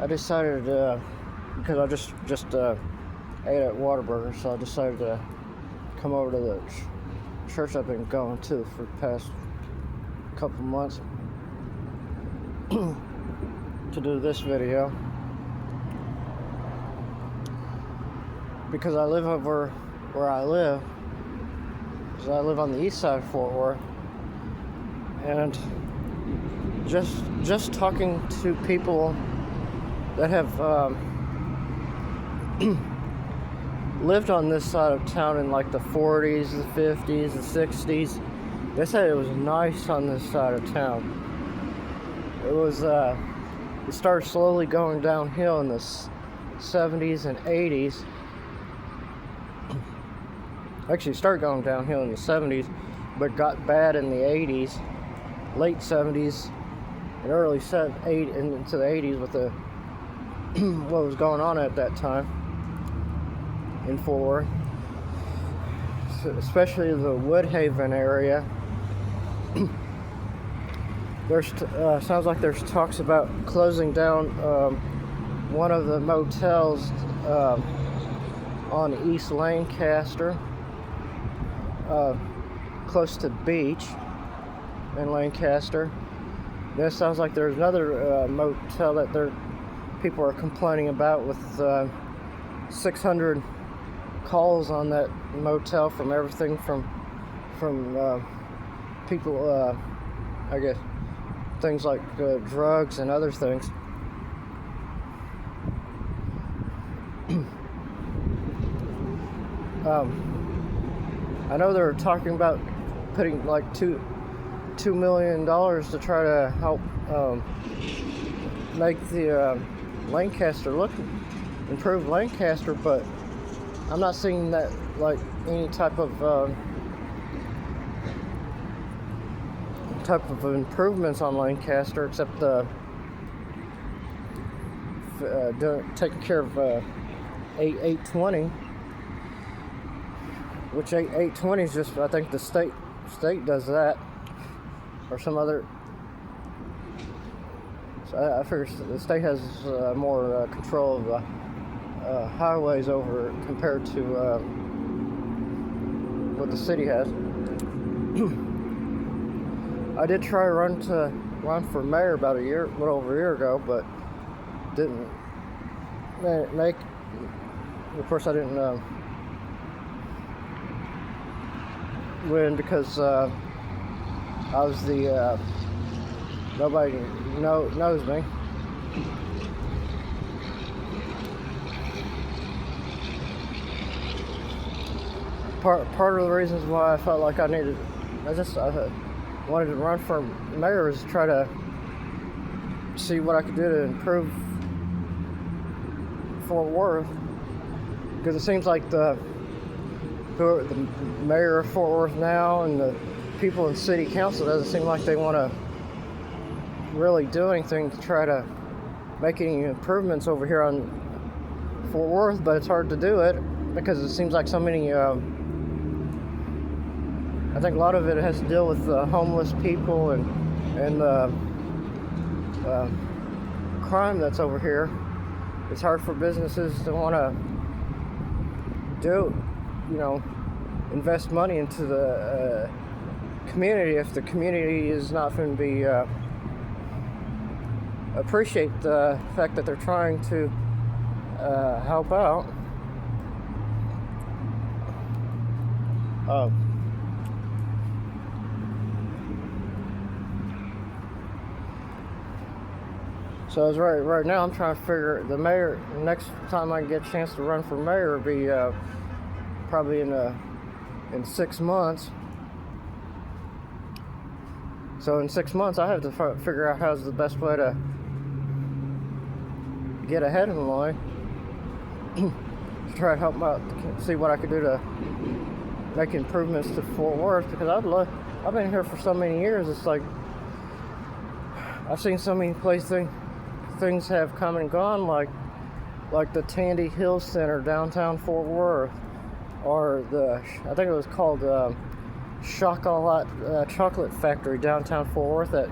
I decided because I just ate at Whataburger, so I decided to come over to the church I've been going to for the past couple months to do this video, because I live over where I live. Because I live on the east side of Fort Worth, and just talking to people that have lived on this side of town in like the 40s, the 50s, the 60s. They said it was nice on this side of town. It started slowly going downhill in the 70s and 80s. Actually, it started going downhill in the 70s, but got bad in the 80s, late 70s, and early into the 80s with the what was going on at that time in Fort Worth, especially the Woodhaven area. There's sounds like there's talks about closing down one of the motels on East Lancaster, close to the beach in Lancaster. Then it sounds like there's another motel that people are complaining about with 600 calls on that motel from everything from people, I guess, things like drugs and other things. I know they're talking about putting like $2 million to try to help make the Lancaster improve Lancaster, but I'm not seeing that like any type of improvements on Lancaster, except taking care of 820, which 820 is just, I think the state does that, or some other. So I figure the state has more control of the highways over compared to what the city has. I did try to run for mayor about a little over a year ago, but didn't make. Of course, I didn't win because I was the nobody knows me. Part of the reasons why I felt like I wanted to run for mayor is to try to see what I could do to improve Fort Worth, because it seems like the mayor of Fort Worth now and the people in city council doesn't seem like they want to really do anything to try to make any improvements over here on Fort Worth, but it's hard to do it because it seems like so many I think a lot of it has to deal with homeless people and crime that's over here. It's hard for businesses to want to invest money into the community if the community is not going to be appreciate the fact that they're trying to help out. So as right now, I'm trying to figure the mayor. Next time I get a chance to run for mayor will be probably in 6 months. So in 6 months, I have to figure out how's the best way to get ahead of the line to try to help out, see what I could do to make improvements to Fort Worth, because I've been here for so many years. It's like I've seen so many places. Things have come and gone, like the Tandy Hill Center downtown Fort Worth, or I think it was called Chocolate Factory downtown Fort Worth that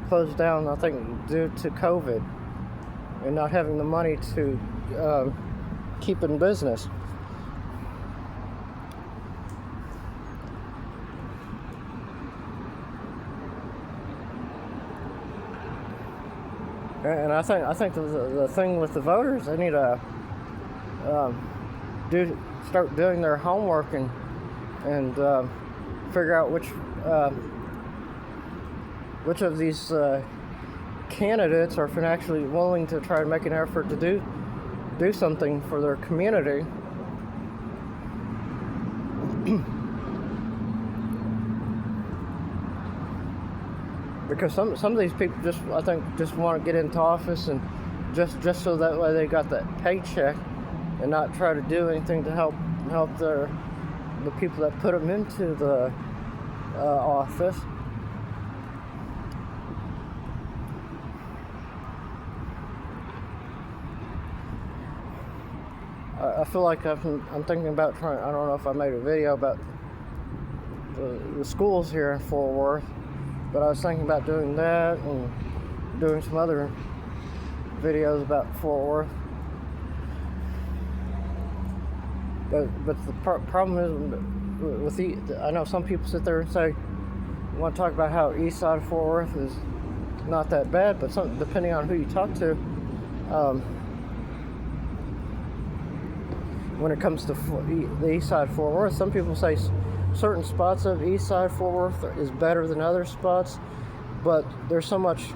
closed down, I think, due to COVID. and not having the money to keep in business. And I think the thing with the voters, they need to start doing their homework and figure out which of these candidates are actually willing to try to make an effort to do something for their community. Because some of these people I think want to get into office and just so that way they got that paycheck and not try to do anything to help the people that put them into the office. I feel like I'm thinking about trying. I don't know if I made a video about the schools here in Fort Worth, but I was thinking about doing that and doing some other videos about Fort Worth. But the problem is I know some people sit there and say, want to talk about how Eastside of Fort Worth is not that bad, but depending on who you talk to, when it comes to the Eastside of Fort Worth, some people say certain spots of Eastside Fort Worth is better than other spots, but there's so much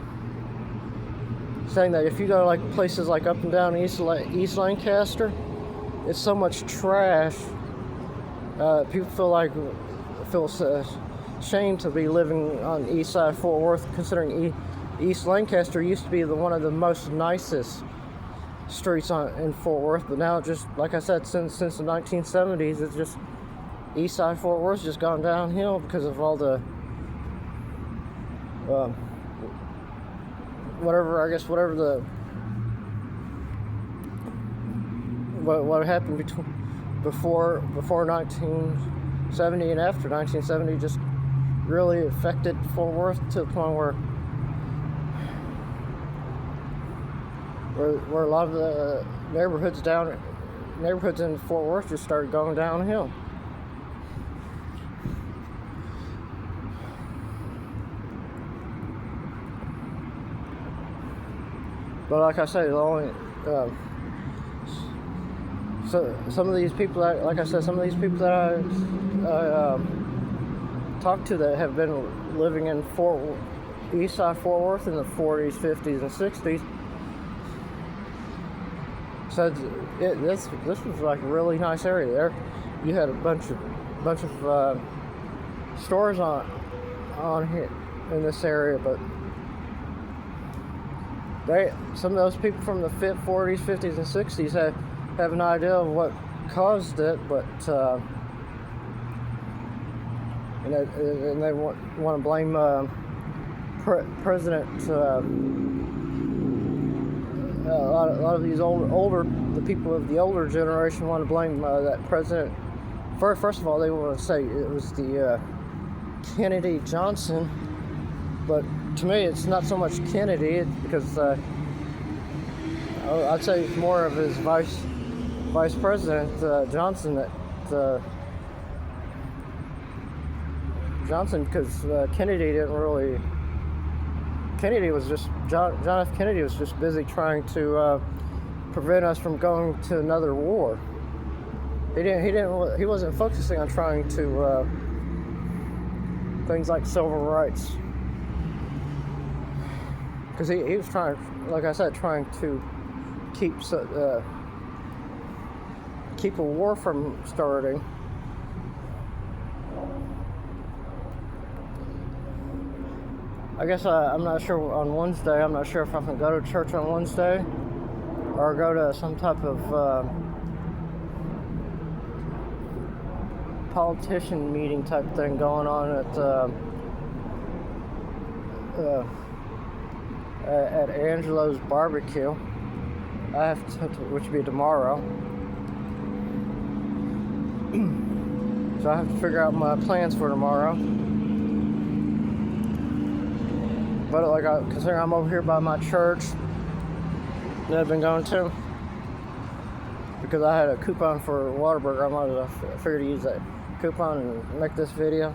saying that if you go to like places like up and down East Lancaster, it's so much trash. People feel ashamed to be living on Eastside Fort Worth, considering East Lancaster used to be one of the most nicest streets in Fort Worth, but now, just like I said, since the 1970s, it's just Eastside Fort Worth's just gone downhill because of all the what happened before 1970 and after 1970 just really affected Fort Worth to the point where a lot of the neighborhoods in Fort Worth just started going downhill. But like I say, some of these people that I talked to that have been living in Eastside Fort Worth in the 40s, 50s, and 60s said this was like a really nice area. There, you had a bunch of stores on here in this area, but some of those people from the 40s, 50s, and 60s have an idea of what caused it, but and they want to blame President. A lot of these the people of the older generation want to blame that president. First of all, they want to say it was the Kennedy Johnson, but to me, it's not so much Kennedy because I'd say it's more of his vice president Johnson because Kennedy didn't really. John F. Kennedy was just busy trying to prevent us from going to another war. He wasn't focusing on trying to things like civil rights, because he was trying, like I said, trying to keep a war from starting. I guess I'm not sure on Wednesday. I'm not sure if I can go to church on Wednesday or go to some type of politician meeting type thing going on at Angelo's barbecue. I have to, which will be tomorrow. So I have to figure out my plans for tomorrow. But considering I'm over here by my church, that I've been going to. Because I had a coupon for Whataburger, I figured to use that coupon and make this video.